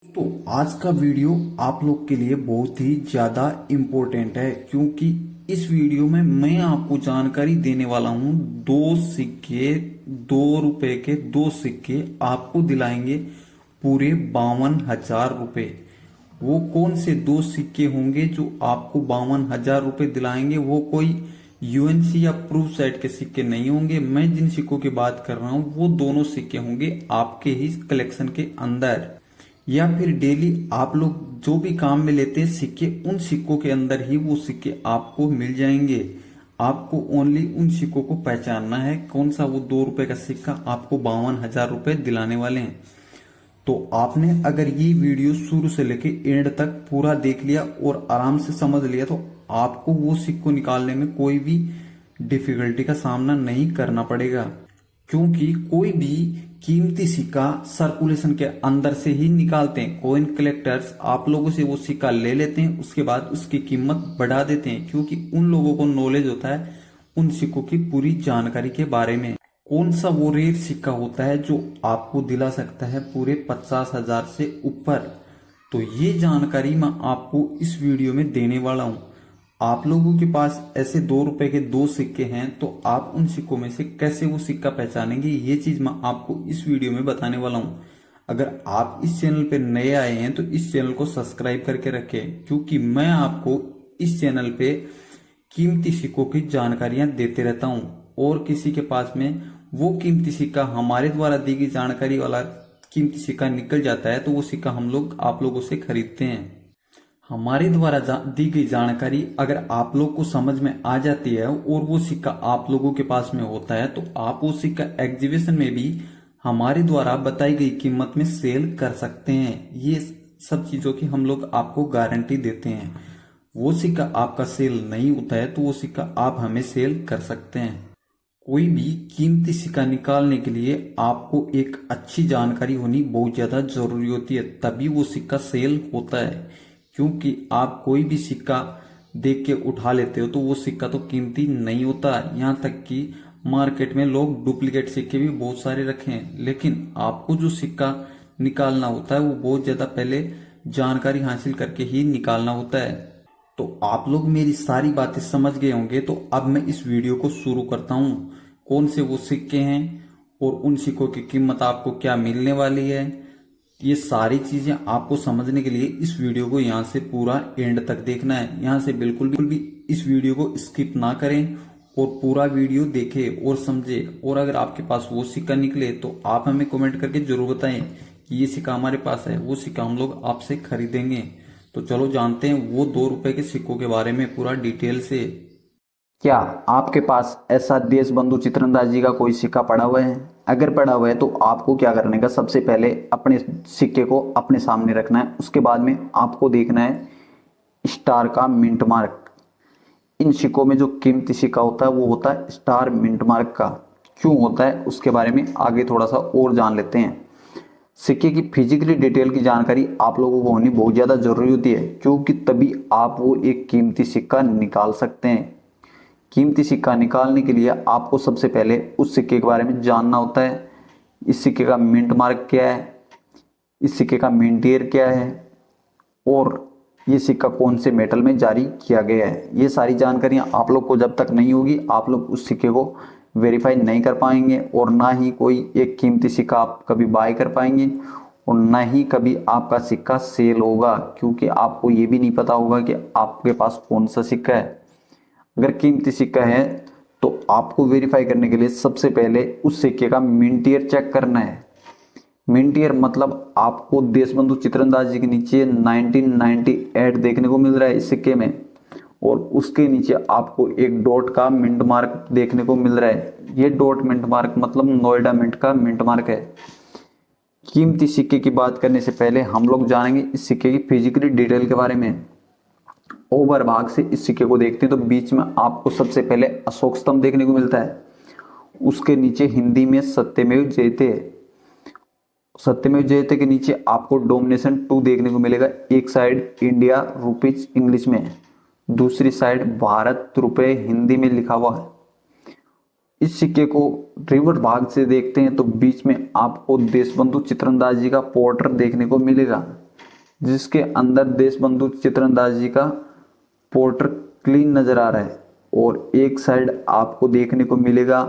तो आज का वीडियो आप लोग के लिए बहुत ही ज़्यादा इम्पोर्टेंट है क्योंकि इस वीडियो में मैं आपको जानकारी देने वाला हूं। 2 सिक्के, 2 रुपए के 2 सिक्के आपको दिलाएंगे पूरे 52,000 रुपए। वो कौन से 2 सिक्के होंगे जो आपको 52,000 रुपए दिलाएंगे? वो कोई यूएनसी या प्रूफ साइट के सिक्के नहीं होंगे। मैं जिन सिक्कों की बात कर रहा हूं वो दोनों सिक्के होंगे आपके ही कलेक्शन के अंदर, या फिर डेली आप लोग जो भी काम में लेते हैं सिक्के, उन सिक्कों के अंदर ही वो सिक्के आपको मिल जाएंगे। आपको ओनली उन सिक्कों को पहचानना है कौन सा वो 2 रुपए का सिक्का आपको 52,000 रुपए दिलाने वाले हैं। तो आपने अगर ये वीडियो शुरू से लेके एंड तक पूरा देख लिया और आराम से समझ लिया तो आपको वो सिक्को निकालने में कोई भी डिफिकल्टी का सामना नहीं करना पड़ेगा, क्योंकि कोई भी कीमती सिक्का सर्कुलेशन के अंदर से ही निकालते हैं। कॉइन कलेक्टर्स आप लोगों से वो सिक्का ले लेते हैं, उसके बाद उसकी कीमत बढ़ा देते हैं, क्योंकि उन लोगों को नॉलेज होता है उन सिक्कों की पूरी जानकारी के बारे में। कौन सा वो रेयर सिक्का होता है जो आपको दिला सकता है पूरे 50,000 से ऊपर, तो ये जानकारी मैं आपको इस वीडियो में देने वाला हूं। आप लोगों के पास ऐसे 2 रुपए के 2 सिक्के हैं तो आप उन सिक्कों में से कैसे वो सिक्का पहचानेंगे, ये चीज मैं आपको इस वीडियो में बताने वाला हूं। अगर आप इस चैनल पे नए आए हैं तो इस चैनल को सब्सक्राइब करके रखें, क्योंकि मैं आपको इस चैनल पे कीमती सिक्कों की जानकारियां देते रहता हूं। और किसी के पास में वो कीमती सिक्का हमारे द्वारा दी गई जानकारी वाला कीमती सिक्का निकल जाता है तो वो सिक्का हम लोग आप लोगों से खरीदते हैं। हमारे द्वारा दी गई जानकारी अगर आप लोग को समझ में आ जाती है और वो सिक्का आप लोगों के पास में होता है तो आप वो सिक्का एग्जीबिशन में भी हमारे द्वारा बताई गई कीमत में सेल कर सकते हैं। ये सब चीजों की हम लोग आपको गारंटी देते हैं। वो सिक्का आपका सेल नहीं होता है तो वो सिक्का आप हमें सेल कर सकते हैं। कोई भी कीमती सिक्का निकालने के लिए आपको एक अच्छी जानकारी होनी बहुत ज्यादा जरूरी होती है, तभी वो सिक्का सेल होता है। क्योंकि आप कोई भी सिक्का देख के उठा लेते हो तो वो सिक्का तो कीमती नहीं होता। यहाँ तक कि मार्केट में लोग डुप्लीकेट सिक्के भी बहुत सारे रखे हैं, लेकिन आपको जो सिक्का निकालना होता है वो बहुत ज्यादा पहले जानकारी हासिल करके ही निकालना होता है। तो आप लोग मेरी सारी बातें समझ गए होंगे, तो अब मैं इस वीडियो को शुरू करता हूँ। कौन से वो सिक्के हैं और उन सिक्कों की कीमत आपको क्या मिलने वाली है, ये सारी चीजें आपको समझने के लिए इस वीडियो को यहाँ से पूरा एंड तक देखना है। यहाँ से बिल्कुल भी इस वीडियो को स्किप ना करें और पूरा वीडियो देखें और समझे। और अगर आपके पास वो सिक्का निकले तो आप हमें कमेंट करके जरूर बताएं कि ये सिक्का हमारे पास है, वो सिक्का हम लोग आपसे खरीदेंगे। तो चलो जानते हैं वो 2 रुपए के सिक्कों के बारे में पूरा डिटेल से। क्या आपके पास ऐसा देशबंधु चित्रंदाजी का कोई सिक्का पड़ा हुआ है? अगर पड़ा हुआ है तो आपको क्या करने का, सबसे पहले अपने सिक्के को अपने सामने रखना है। उसके बाद में आपको देखना है स्टार का मिंट मार्क। इन सिक्कों में जो कीमती सिक्का होता है वो होता है स्टार मिंट मार्क का। क्यों होता है उसके बारे में आगे थोड़ा सा और जान लेते हैं। सिक्के की फिजिकली डिटेल की जानकारी आप लोगों को होनी बहुत ज़्यादा जरूरी होती है, क्योंकि तभी आप वो एक कीमती सिक्का निकाल सकते हैं। कीमती सिक्का निकालने के लिए आपको सबसे पहले उस सिक्के के बारे में जानना होता है। इस सिक्के का मिंट मार्क क्या है, इस सिक्के का मिंट ईयर क्या है, और ये सिक्का कौन से मेटल में जारी किया गया है। ये सारी जानकारियां आप लोग को जब तक नहीं होगी आप लोग उस सिक्के को वेरीफाई नहीं कर पाएंगे, और ना ही कोई एक कीमती सिक्का आप कभी बाय कर पाएंगे, और ना ही कभी आपका सिक्का सेल होगा, क्योंकि आपको ये भी नहीं पता होगा कि आपके पास कौन सा सिक्का है। अगर कीमती सिक्का है तो आपको वेरीफाई करने के लिए सबसे पहले उस सिक्के का मिंट ईयर चेक करना है। मिंट ईयर मतलब आपको देशबंधु चित्रंदाजी के नीचे 1998 देखने को मिल रहा है इस सिक्के में, और उसके नीचे आपको एक डॉट का मिंट मार्क देखने को मिल रहा है। ये डॉट मिंट मार्क मतलब नोएडा मिंट का मिंट मार्क है। कीमती सिक्के की बात करने से पहले हम लोग जानेंगे इस सिक्के की फिजिकली डिटेल के बारे में। ओवर भाग से इस सिक्के को देखते हैं तो बीच में आपको सबसे पहले अशोक स्तंभ देखने को मिलता है। उसके नीचे हिंदी में सत्यमेव जयते है। सत्यमेव जयते के नीचे आपको डोमिनेशन 2 देखने को मिलेगा। एक साइड इंडिया रुपीज इंग्लिश में, दूसरी साइड भारत रुपए हिंदी में लिखा हुआ है। इस सिक्के को रिवर्स भाग से देखते हैं तो बीच में आपको देशबंधु चित्रंदाजी का पोर्टर देखने को मिलेगा। जिसके अंदर देशबंधु चित्रंदाजी का पोर्टर क्लीन नजर आ रहा है और एक साइड आपको देखने को मिलेगा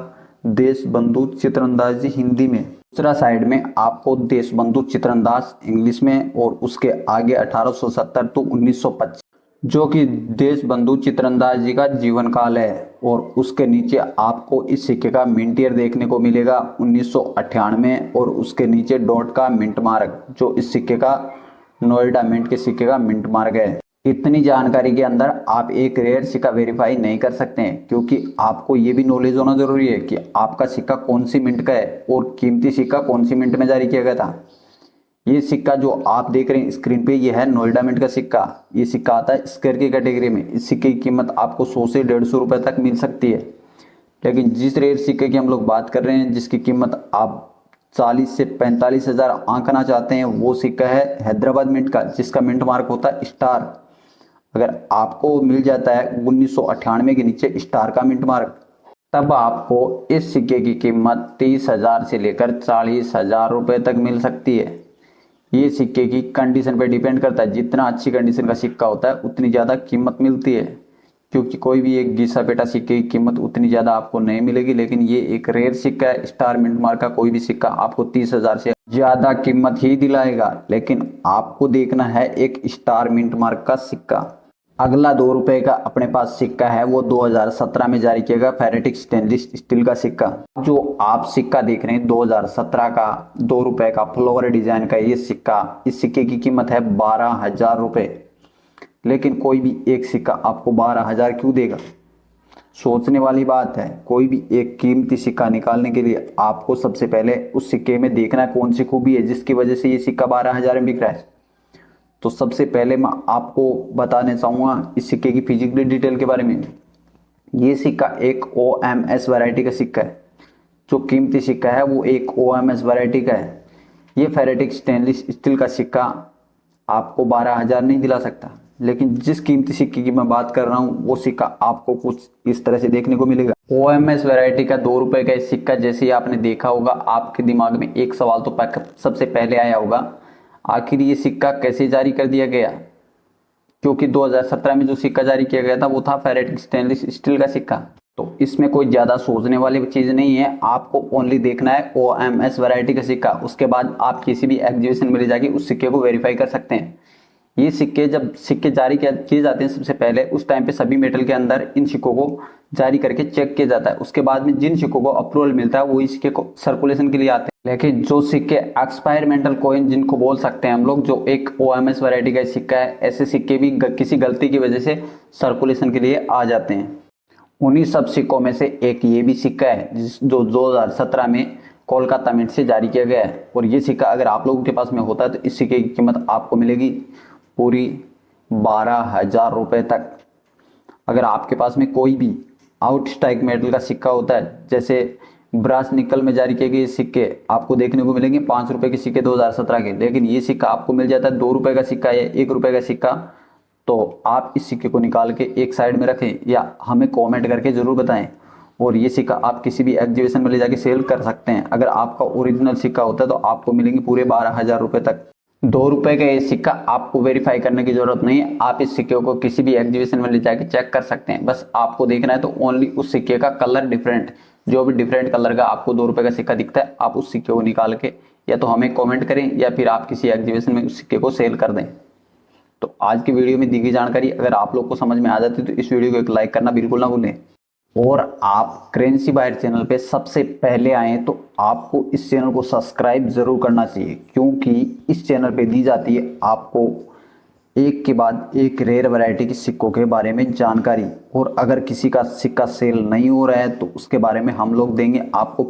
देशबंधु चित्रंदाजी हिंदी में, दूसरा साइड में आपको देशबंधु चित्रंदाज इंग्लिश में और उसके आगे 1870 तो 1925 जो कि देशबंधु चित्रंदाजी का जीवन काल है और उसके नीचे आपको इस सिक्के का मिंट ईयर देखने को मिलेगा 1998 और उसके नीचे डॉट का मिंट मार्क जो इस सिक्के का नोएडा मिंट के सिक्के का मिंट मार्क है। इतनी जानकारी के अंदर आप एक रेयर सिक्का वेरीफाई नहीं कर सकते हैं क्योंकि आपको ये भी नॉलेज होना जरूरी है कि आपका सिक्का कौन सी मिंट का है और कीमती सिक्का कौन सी मिंट में जारी किया गया था। ये सिक्का जो आप देख रहे हैं स्क्रीन पे ये है नोएडा मिंट का सिक्का। ये सिक्का आता है स्क्वायर की कैटेगरी में। इस सिक्के की कीमत आपको 100 से 150 रुपए तक मिल सकती है। लेकिन जिस रेयर सिक्के की हम लोग बात कर रहे हैं जिसकी कीमत आप 40 से 45 हजार आंकना चाहते हैं वो सिक्का है हैदराबाद मिंट का जिसका मिंट मार्क होता है स्टार। अगर आपको मिल जाता है 1998 के नीचे स्टार का मिंट मार्क तब आपको इस सिक्के की कीमत 30,000 से लेकर 40,000 रुपए तक मिल सकती है। ये सिक्के की कंडीशन पे डिपेंड करता है। जितना अच्छी कंडीशन का सिक्का होता है उतनी ज़्यादा कीमत मिलती है क्योंकि कोई भी एक घिसा पेटा सिक्के की कीमत उतनी ज़्यादा आपको नहीं मिलेगी। लेकिन ये एक रेयर सिक्का है। स्टार मिंट मार्क का कोई भी सिक्का आपको 30,000 से ज़्यादा कीमत ही दिलाएगा। लेकिन आपको देखना है एक स्टार मिंट मार्क का सिक्का। अगला 2 रुपए का अपने पास सिक्का है वो 2017 में जारी किया गया फेरेटिक स्टेनलेस स्टील का सिक्का। जो आप सिक्का देख रहे हैं 2017 का 2 रुपए का फ्लोवर डिजाइन का ये सिक्का, इस सिक्के की कीमत है 12,000 रुपए। लेकिन कोई भी एक सिक्का आपको 12,000 क्यों देगा? सोचने वाली बात है। कोई भी एक कीमती सिक्का निकालने के लिए आपको सबसे पहले उस सिक्के में देखना है कौन सी खूबी है जिसकी वजह से ये सिक्का 12,000 में बिक रहा है। तो सबसे पहले मैं आपको बताने चाहूँगा इस सिक्के की फिजिकली डिटेल के बारे में। ये सिक्का एक OMS वैरायटी का सिक्का है। जो कीमती सिक्का है वो एक OMS वैरायटी का है। ये फेरेटिक स्टेनलेस स्टील का सिक्का आपको 12,000 नहीं दिला सकता। लेकिन जिस कीमती सिक्के की मैं बात कर रहा हूँ वो सिक्का आपको कुछ इस तरह से देखने को मिलेगा। OMS वैरायटी का 2 रुपए का इस सिक्का जैसे ही आपने देखा होगा आपके दिमाग में एक सवाल तो सबसे पहले आया होगा, आखिर ये सिक्का कैसे जारी कर दिया गया? क्योंकि 2017 में जो सिक्का जारी किया गया था वो था फेरेटिक स्टेनलेस स्टील का सिक्का। तो इसमें कोई ज़्यादा सोचने वाली चीज़ नहीं है। आपको ओनली देखना है OMS वैरायटी का सिक्का। उसके बाद आप किसी भी एग्जीबिशन में ले जाके उस सिक्के को वेरीफाई कर सकते हैं। ये सिक्के जब सिक्के जारी किए जाते हैं सबसे पहले उस टाइम पे सभी मेटल के अंदर इन सिक्कों को जारी करके चेक किया जाता है। उसके बाद में जिन सिक्कों को अप्रूवल मिलता है वही सिक्के को सर्कुलेशन के लिए आते हैं। लेकिन जो सिक्के एक्सपायरमेंटल कॉइन जिनको बोल सकते हैं हम लोग, जो एक OMS वैरायटी का सिक्का है, ऐसे सिक्के भी किसी गलती की वजह से सर्कुलेशन के लिए आ जाते हैं। उन्हीं सब सिक्कों में से एक ये भी सिक्का है जो 2017 में कोलकाता मिंट से जारी किया गया है। और ये सिक्का अगर आप लोगों के पास में होता है तो इस सिक्के की कीमत आपको मिलेगी पूरी 12,000 रुपए तक। अगर आपके पास में कोई भी आउट स्ट्राइक मेटल का सिक्का होता है, जैसे ब्रास निकल में जारी किए गए सिक्के आपको देखने को मिलेंगे 5 रुपए के सिक्के 2017 के, लेकिन ये सिक्का आपको मिल जाता है 2 रुपए का सिक्का या 1 रुपए का सिक्का। तो आप इस सिक्के को निकाल के एक साइड में रखें या हमें कमेंट करके जरूर बताएं। और ये सिक्का आप किसी भी एग्जीबिशन में ले जाके सेल कर सकते हैं। अगर आपका ओरिजिनल सिक्का होता है तो आपको मिलेंगे पूरे 12,000 रुपए तक। 2 रुपए का ये सिक्का आपको वेरीफाई करने की जरूरत नहीं है। आप इस सिक्के को किसी भी एग्जीबिशन में ले जाके चेक कर सकते हैं। बस आपको देखना है तो ओनली उस सिक्के का कलर डिफरेंट, जो भी डिफरेंट कलर का आपको 2 रुपए का सिक्का दिखता है, आप उस सिक्के को निकाल के या तो हमें कमेंट करें या फिर आप किसी एग्जीबिशन में उस सिक्के को सेल कर दें। तो आज की वीडियो में दी गई जानकारी अगर आप लोग को समझ में आ जाती है तो इस वीडियो को एक लाइक करना बिल्कुल ना भूलें। और आप करेंसी बायर चैनल पे सबसे पहले आए तो आपको इस चैनल को सब्सक्राइब जरूर करना चाहिए, क्योंकि इस चैनल पे दी जाती है आपको एक के बाद एक रेयर वैरायटी के सिक्कों के बारे में जानकारी। और अगर किसी का सिक्का सेल नहीं हो रहा है तो उसके बारे में हम लोग देंगे आपको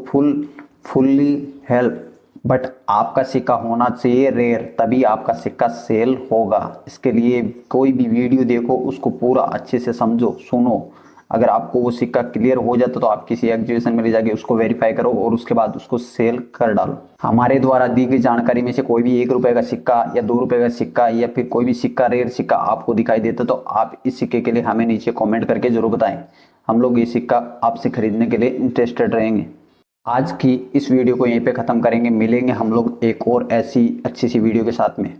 फुल्ली हेल्प। बट आपका सिक्का होना चाहिए रेयर, तभी आपका सिक्का सेल होगा। इसके लिए कोई भी वीडियो देखो, उसको पूरा अच्छे से समझो, सुनो। अगर आपको वो सिक्का क्लियर हो जाता तो आप किसी एग्जीबिशन में ले जाके उसको वेरीफाई करो और उसके बाद उसको सेल कर डालो। हमारे द्वारा दी गई जानकारी में से कोई भी 1 रुपए का सिक्का या 2 रुपए का सिक्का या फिर कोई भी सिक्का रेयर सिक्का आपको दिखाई देता तो आप इस सिक्के के लिए हमें नीचे कमेंट करके जरूर बताएं। हम लोग ये सिक्का आपसे खरीदने के लिए इंटरेस्टेड रहेंगे। आज की इस वीडियो को यहीं पे ख़त्म करेंगे। मिलेंगे हम लोग एक और ऐसी अच्छी सी वीडियो के साथ में।